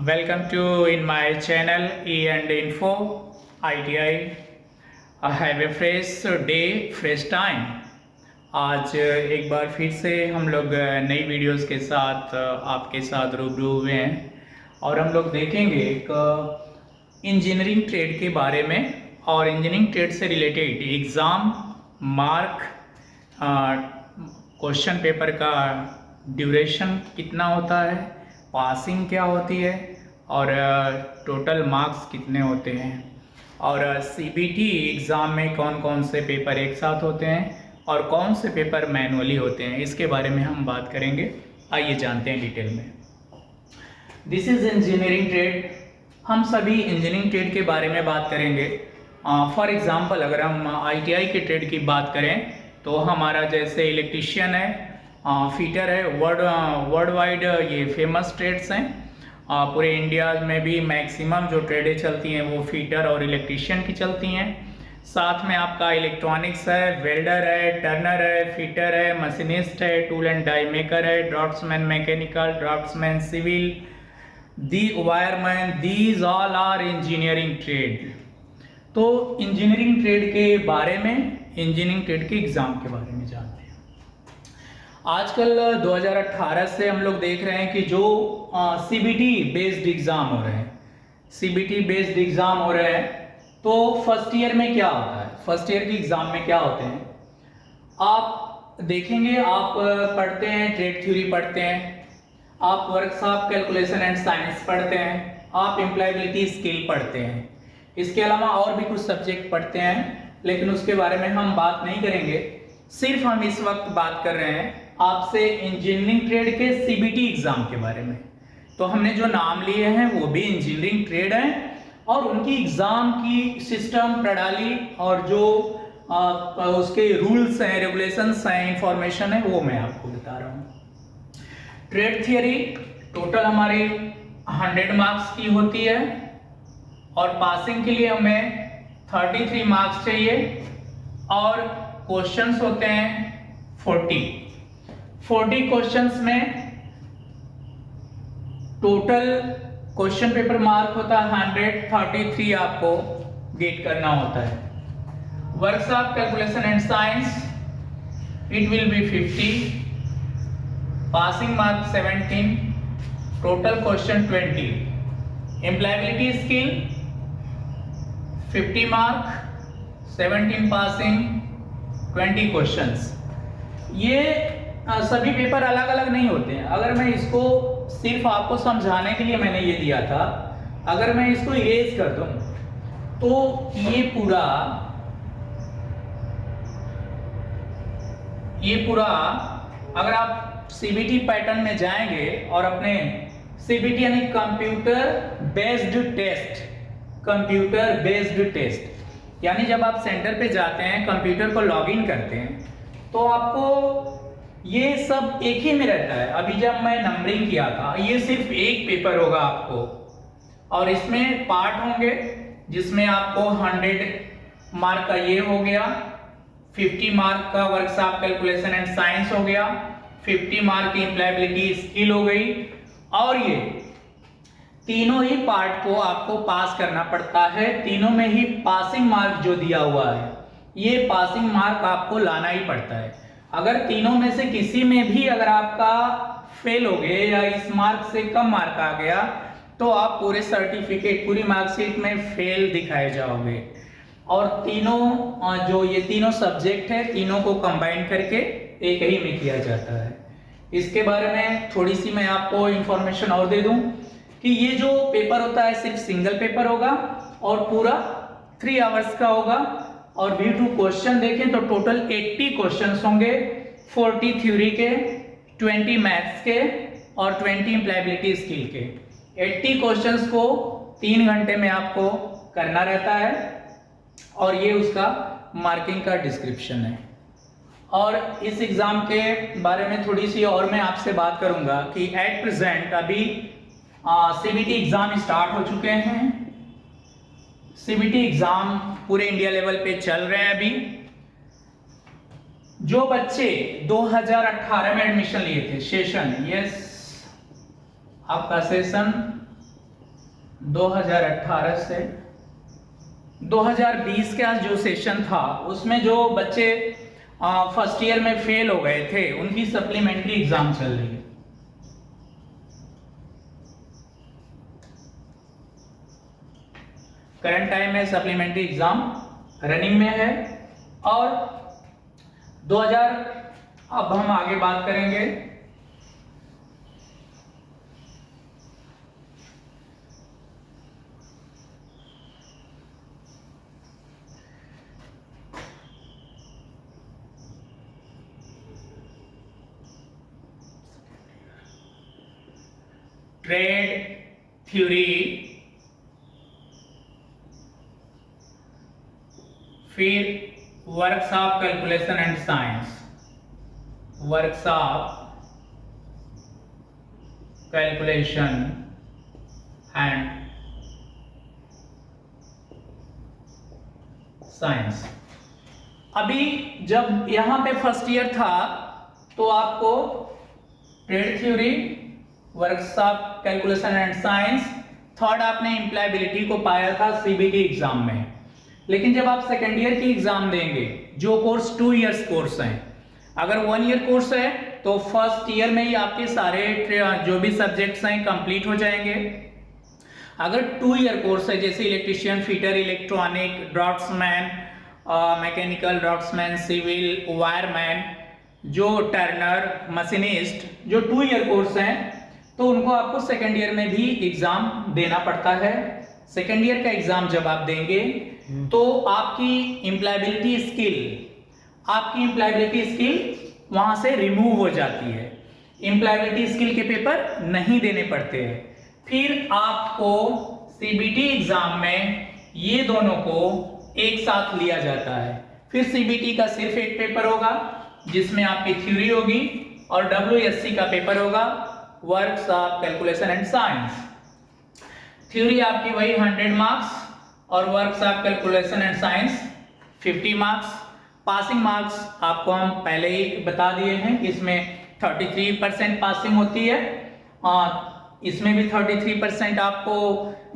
Welcome to in my channel E and Info ITI. I have a fresh day, fresh time. आज एक बार फिर से हम लोग नई वीडियोस के साथ आपके साथ रूबरू हुए हैं और हम लोग देखेंगे एक इंजीनियरिंग ट्रेड के बारे में और इंजीनियरिंग ट्रेड से related exam mark question paper का ड्यूरेशन कितना होता है, पासिंग क्या होती है और टोटल मार्क्स कितने होते हैं और सीबीटी एग्ज़ाम में कौन कौन से पेपर एक साथ होते हैं और कौन से पेपर मैनुअली होते हैं, इसके बारे में हम बात करेंगे। आइए जानते हैं डिटेल में। This is engineering trade. हम सभी इंजीनियरिंग ट्रेड के बारे में बात करेंगे। फॉर एग्ज़ाम्पल अगर हम आईटीआई के ट्रेड की बात करें तो हमारा जैसे इलेक्ट्रीशियन है, फिटर है, वर्ल्ड वाइड ये फेमस ट्रेड्स हैं। पूरे इंडिया में भी मैक्सिमम जो ट्रेडें चलती हैं वो फिटर और इलेक्ट्रीशियन की चलती हैं। साथ में आपका इलेक्ट्रॉनिक्स है, वेल्डर है, टर्नर है, फिटर है, मशीनिस्ट है, टूल एंड डाई मेकर है, draftsman mechanical, draftsman civil, the wireman, these all are engineering trade. तो इंजीनियरिंग ट्रेड के बारे में, इंजीनियरिंग ट्रेड के एग्ज़ाम के बारे में जानते हैं। आजकल 2018 से हम लोग देख रहे हैं कि जो सीबीटी बेस्ड एग्ज़ाम हो रहे हैं, सीबीटी बेस्ड एग्ज़ाम हो रहे हैं, तो फर्स्ट ईयर में क्या होता है, फर्स्ट ईयर के एग्ज़ाम में क्या होते हैं आप देखेंगे। आप पढ़ते हैं, ट्रेड थ्योरी पढ़ते हैं, आप वर्कशॉप कैलकुलेशन एंड साइंस पढ़ते हैं, आप एम्प्लॉयबिलिटी स्किल पढ़ते हैं, इसके अलावा और भी कुछ सब्जेक्ट पढ़ते हैं, लेकिन उसके बारे में हम बात नहीं करेंगे। सिर्फ हम इस वक्त बात कर रहे हैं आपसे इंजीनियरिंग ट्रेड के सीबीटी एग्ज़ाम के बारे में। तो हमने जो नाम लिए हैं वो भी इंजीनियरिंग ट्रेड हैं और उनकी एग्ज़ाम की सिस्टम प्रणाली और जो उसके रूल्स हैं, रेगुलेशंस हैं, इंफॉर्मेशन है, वो मैं आपको बता रहा हूँ। ट्रेड थियरी टोटल हमारी 100 मार्क्स की होती है और पासिंग के लिए हमें 33 मार्क्स चाहिए और क्वेश्चंस होते हैं 40 क्वेश्चंस में टोटल क्वेश्चन पेपर मार्क होता है 133 आपको गेट करना होता है। Workshop calculation and science it will be 50, passing mark 17, total question 20। Employability skill 50 mark, 17 passing, 20 questions. ये सभी पेपर अलग अलग नहीं होते हैं। अगर मैं इसको सिर्फ आपको समझाने के लिए मैंने ये दिया था, अगर मैं इसको इरेज कर दूं तो ये पूरा अगर आप सीबीटी पैटर्न में जाएंगे और अपने सीबीटी यानी कंप्यूटर बेस्ड टेस्ट यानी जब आप सेंटर पे जाते हैं, कंप्यूटर को लॉगिन करते हैं, तो आपको ये सब एक ही में रहता है। अभी जब मैं नंबरिंग किया था, ये सिर्फ एक पेपर होगा आपको और इसमें पार्ट होंगे जिसमें आपको 100 मार्क का ये हो गया, 50 मार्क का वर्कशॉप कैलकुलेशन एंड साइंस हो गया, 50 मार्क की एम्प्लॉयबिलिटी स्किल हो गई और ये तीनों ही पार्ट को आपको पास करना पड़ता है। तीनों में ही पासिंग मार्क जो दिया हुआ है, ये पासिंग मार्क आपको लाना ही पड़ता है। अगर तीनों में से किसी में भी अगर आपका फेल हो गए या इस मार्क से कम मार्क आ गया तो आप पूरे सर्टिफिकेट, पूरी मार्कशीट में फेल दिखाए जाओगे। और तीनों जो ये तीनों सब्जेक्ट है, तीनों को कंबाइन करके एक ही में किया जाता है। इसके बारे में थोड़ी सी मैं आपको इंफॉर्मेशन और दे दूं कि ये जो पेपर होता है सिर्फ सिंगल पेपर होगा और पूरा 3 आवर्स का होगा। और व्यू टू क्वेश्चन देखें तो टोटल 80 क्वेश्चंस होंगे, 40 थ्योरी के, 20 मैथ्स के और 20 एम्प्लॉयबिलिटी स्किल के। 80 क्वेश्चंस को 3 घंटे में आपको करना रहता है और ये उसका मार्किंग का डिस्क्रिप्शन है। और इस एग्ज़ाम के बारे में थोड़ी सी और मैं आपसे बात करूंगा कि एट प्रेजेंट अभी सीबीटी एग्ज़ाम स्टार्ट हो चुके हैं। सीबीटी एग्ज़ाम पूरे इंडिया लेवल पे चल रहे हैं। अभी जो बच्चे 2018 में एडमिशन लिए थे, सेशन, यस आपका सेशन 2018 से 2020 का जो सेशन था उसमें जो बच्चे फर्स्ट ईयर में फेल हो गए थे उनकी सप्लीमेंट्री एग्जाम चल रही है। करंट टाइम में सप्लीमेंट्री एग्जाम रनिंग में है। और 2000 अब हम आगे बात करेंगे ट्रेड थ्योरी, फिर workshop calculation and science, workshop calculation and science. अभी जब यहां पे फर्स्ट ईयर था तो आपको trade theory, workshop calculation and science, third आपने एम्प्लॉयबिलिटी को पाया था सीबीटी एग्जाम में। लेकिन जब आप सेकेंड ईयर की एग्जाम देंगे, जो कोर्स 2 इयर्स कोर्स है, अगर 1 ईयर कोर्स है तो फर्स्ट ईयर में ही आपके सारे जो भी सब्जेक्ट्स हैं कंप्लीट हो जाएंगे। अगर 2 ईयर कोर्स है जैसे electrician, fitter, electronic, draftsman, mechanical draftsman, civil, wireman, जो टर्नर, मशीनिस्ट, जो 2 ईयर कोर्स हैं तो उनको आपको सेकेंड ईयर में भी एग्जाम देना पड़ता है। सेकेंड ईयर का एग्जाम जब आप देंगे तो आपकी एम्प्लॉयबिलिटी स्किल वहां से रिमूव हो जाती है। एम्प्लॉयबिलिटी स्किल के पेपर नहीं देने पड़ते हैं। फिर आपको सीबीटी एग्जाम में ये दोनों को एक साथ लिया जाता है। फिर सीबीटी का सिर्फ एक पेपर होगा जिसमें आपकी थ्योरी होगी और डब्ल्यूएससी का पेपर होगा, workshop calculation and science. Theory आपकी वही 100 मार्क्स और workshop calculation and science 50 marks. Passing marks आपको हम पहले ही बता दिए हैं कि इसमें 33% पासिंग होती है। इसमें भी 33% आपको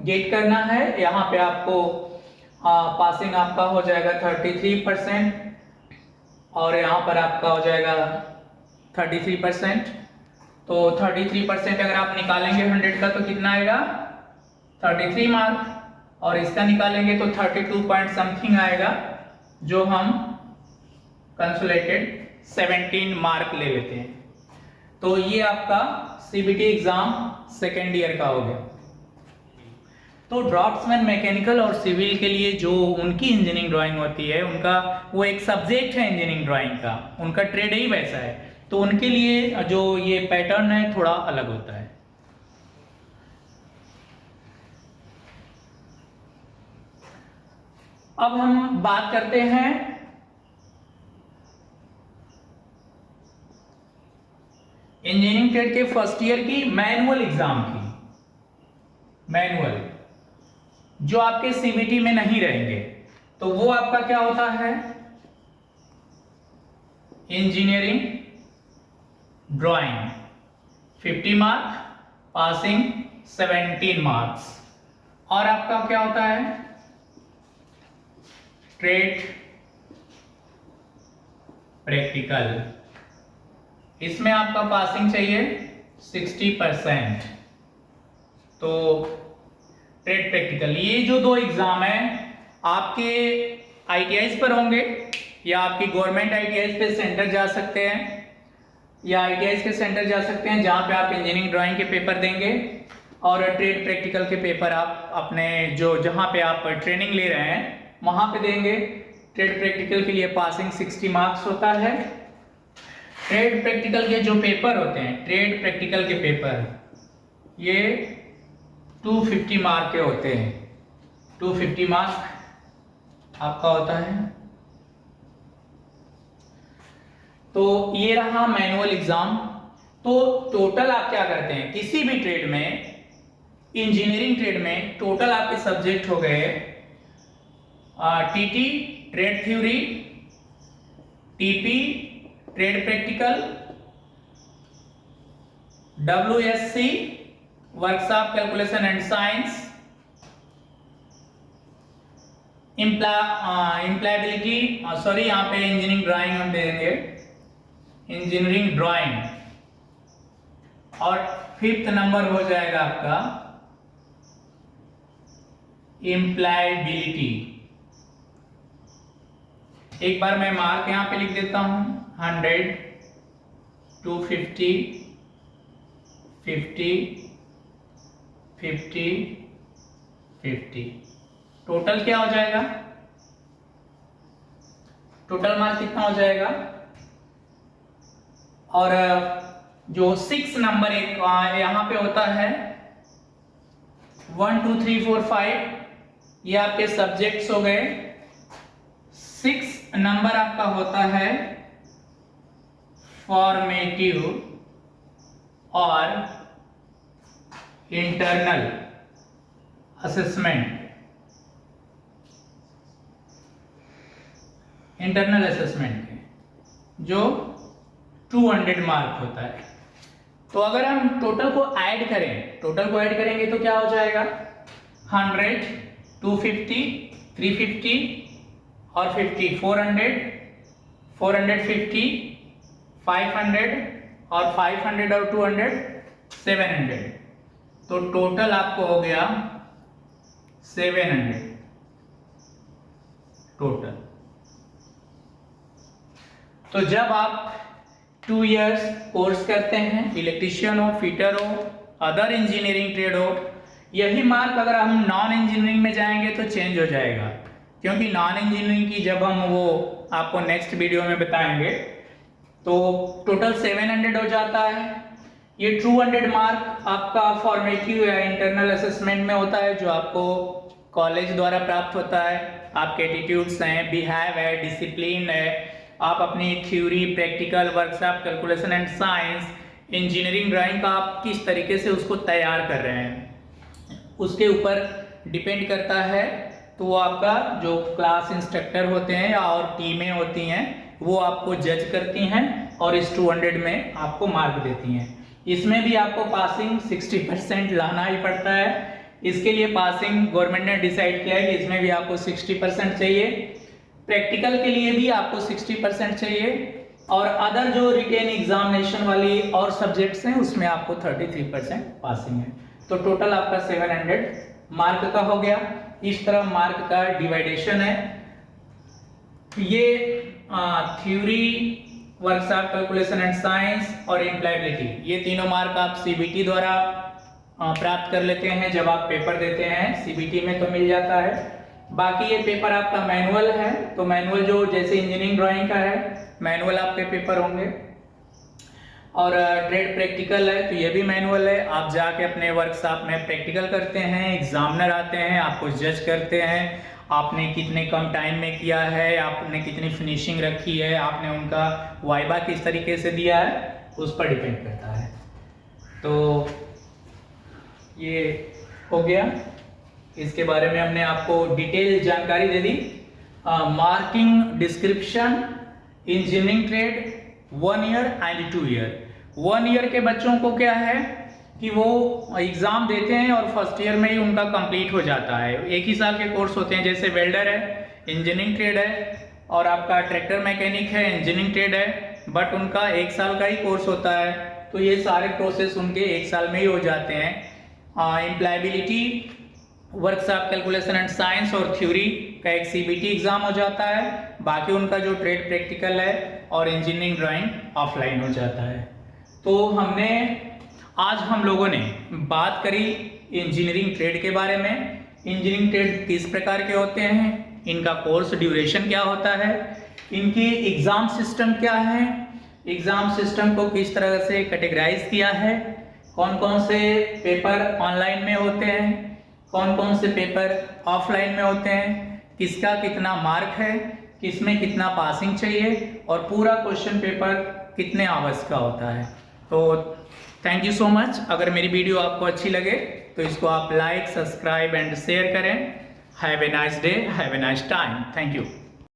गेट करना है। यहाँ पे आपको पासिंग आपका हो जाएगा 33% और यहाँ पर आपका हो जाएगा 33%। तो 33% अगर आप निकालेंगे 100 का तो कितना आएगा 33 मार्क, और इसका निकालेंगे तो 32 पॉइंट समथिंग आएगा, जो हम कंसोलिडेटेड 17 मार्क ले लेते हैं। तो ये आपका सीबीटी एग्जाम सेकेंड ईयर का हो गया। तो ड्राफ्ट्समैन, मैकेनिकल और सिविल के लिए जो उनकी इंजीनियरिंग ड्राइंग होती है, उनका वो एक सब्जेक्ट है इंजीनियरिंग ड्राइंग का, उनका ट्रेड ही वैसा है, तो उनके लिए जो ये पैटर्न है थोड़ा अलग होता है। अब हम बात करते हैं इंजीनियरिंग ट्रेड के फर्स्ट ईयर की मैनुअल एग्जाम की। मैनुअल जो आपके सीबीटी में नहीं रहेंगे, तो वो आपका क्या होता है, engineering drawing 50 mark, passing 17 marks. और आपका क्या होता है, ट्रेड प्रैक्टिकल, इसमें आपका पासिंग चाहिए 60%। तो ट्रेड प्रैक्टिकल, ये जो 2 एग्जाम है आपके आईटीआई पर होंगे या आपकी गवर्नमेंट आईटीआई पे सेंटर जा सकते हैं, या आईटीआई के सेंटर जा सकते हैं जहां पे आप इंजीनियरिंग ड्राइंग के पेपर देंगे और ट्रेड प्रैक्टिकल के पेपर आप अपने जहां पे आप ट्रेनिंग ले रहे हैं वहां पे देंगे। ट्रेड प्रैक्टिकल के लिए पासिंग 60 मार्क्स होता है। ट्रेड प्रैक्टिकल के जो पेपर होते हैं, ट्रेड प्रैक्टिकल के पेपर ये 250 मार्क के होते हैं। 250 मार्क आपका होता है। तो ये रहा मैनुअल एग्जाम। तो टोटल आप क्या करते हैं, किसी भी ट्रेड में, इंजीनियरिंग ट्रेड में टोटल आपके सब्जेक्ट हो गए TT trade theory, TP trade practical, WSC workshop calculation and science, employability, sorry यहाँ पे इंजीनियरिंग ड्राइंग हम दे देंगे, इंजीनियरिंग ड्राइंग। और 5th नंबर हो जाएगा आपका इम्प्लायबिलिटी। एक बार मैं मार्क यहाँ पे लिख देता हूँ, 100, 250, 50, 50, 50। टोटल क्या हो जाएगा, टोटल मार्क कितना हो जाएगा। और जो 6 नंबर एक यहाँ पे होता है 1 2 3 4 5, ये आपके सब्जेक्ट्स हो गए। 6 नंबर आपका होता है फॉर्मेटिव और इंटरनल असेसमेंट। इंटरनल असेसमेंट के जो 200 मार्क होता है। तो अगर हम टोटल को ऐड करें, टोटल को ऐड करेंगे तो क्या हो जाएगा, 100, 250, 350 और 50, 400, 450, 500 और 500 और 200, 700। तो टोटल आपको हो गया 700 टोटल। तो जब आप 2 इयर्स कोर्स करते हैं, इलेक्ट्रीशियन हो, फिटर हो, अदर इंजीनियरिंग ट्रेड हो, यही मार्क अगर हम नॉन इंजीनियरिंग में जाएंगे तो चेंज हो जाएगा, क्योंकि नॉन इंजीनियरिंग की जब हम वो आपको नेक्स्ट वीडियो में बताएंगे तो टोटल 700 हो जाता है। ये 200 मार्क आपका फॉर्मेटिव या इंटरनल असेसमेंट में होता है, जो आपको कॉलेज द्वारा प्राप्त होता है। आपके एटीट्यूड्स हैं, बिहेव है, डिसिप्लिन है, आप अपनी theory, practical, workshop, calculation and science, engineering drawing का आप किस तरीके से उसको तैयार कर रहे हैं, उसके ऊपर डिपेंड करता है। तो वो आपका जो क्लास इंस्ट्रक्टर होते हैं या और टीमें होती हैं वो आपको जज करती हैं और इस 200 में आपको मार्क देती हैं। इसमें भी आपको पासिंग 60% लाना ही पड़ता है। इसके लिए पासिंग गवर्नमेंट ने डिसाइड किया है कि इसमें भी आपको 60% चाहिए, प्रैक्टिकल के लिए भी आपको 60% चाहिए, और अदर जो रिटेन एग्जामिनेशन वाली और सब्जेक्ट्स हैं उसमें आपको 33% पासिंग है। तो टोटल आपका 700 मार्क का हो गया। इस तरह मार्क का डिवाइडेशन है। ये theory, workshop, calculation and science और एम्प्लॉयबिलिटी, ये तीनों मार्क आप सीबीटी द्वारा प्राप्त कर लेते हैं जब आप पेपर देते हैं। सीबीटी में तो मिल जाता है। बाकी ये पेपर आपका मैनुअल है, तो मैनुअल जो जैसे इंजीनियरिंग ड्राइंग का है मैनुअल आपके पेपर होंगे, और ट्रेड प्रैक्टिकल है तो ये भी मैनुअल है। आप जाके अपने वर्कशॉप में प्रैक्टिकल करते हैं, एग्जामिनर आते हैं, आपको जज करते हैं, आपने कितने कम टाइम में किया है, आपने कितनी फिनिशिंग रखी है, आपने उनका वाइबा किस तरीके से दिया है, उस पर डिपेंड करता है। तो ये हो गया, इसके बारे में हमने आपको डिटेल जानकारी दे दी। Marking description engineering trade 1 year and 2 year. 1 year के बच्चों को क्या है कि वो एग्जाम देते हैं और फर्स्ट ईयर में ही उनका कंप्लीट हो जाता है। 1 ही साल के कोर्स होते हैं, जैसे वेल्डर है इंजीनियरिंग ट्रेड है, और आपका ट्रैक्टर मैकेनिक है इंजीनियरिंग ट्रेड है, बट उनका 1 साल का ही कोर्स होता है। तो ये सारे प्रोसेस उनके 1 साल में ही हो जाते हैं। Employability, workshop, calculation and science और थ्योरी का एक सीबीटी एग्जाम हो जाता है। बाकी उनका जो ट्रेड प्रैक्टिकल है और इंजीनियरिंग ड्राइंग ऑफलाइन हो जाता है। तो आज हम लोगों ने बात करी इंजीनियरिंग ट्रेड के बारे में। इंजीनियरिंग ट्रेड किस प्रकार के होते हैं, इनका कोर्स ड्यूरेशन क्या होता है, इनकी एग्जाम सिस्टम क्या है, एग्जाम सिस्टम को किस तरह से कैटेगराइज किया है, कौन कौन से पेपर ऑनलाइन में होते हैं, कौन कौन से पेपर ऑफलाइन में होते हैं, किसका कितना मार्क है, किसमें कितना पासिंग चाहिए, और पूरा क्वेश्चन पेपर कितने आवर्स का होता है। तो थैंक यू सो मच। अगर मेरी वीडियो आपको अच्छी लगे तो इसको आप लाइक, सब्सक्राइब एंड शेयर करें। Have a nice day, have a nice time. Thank you.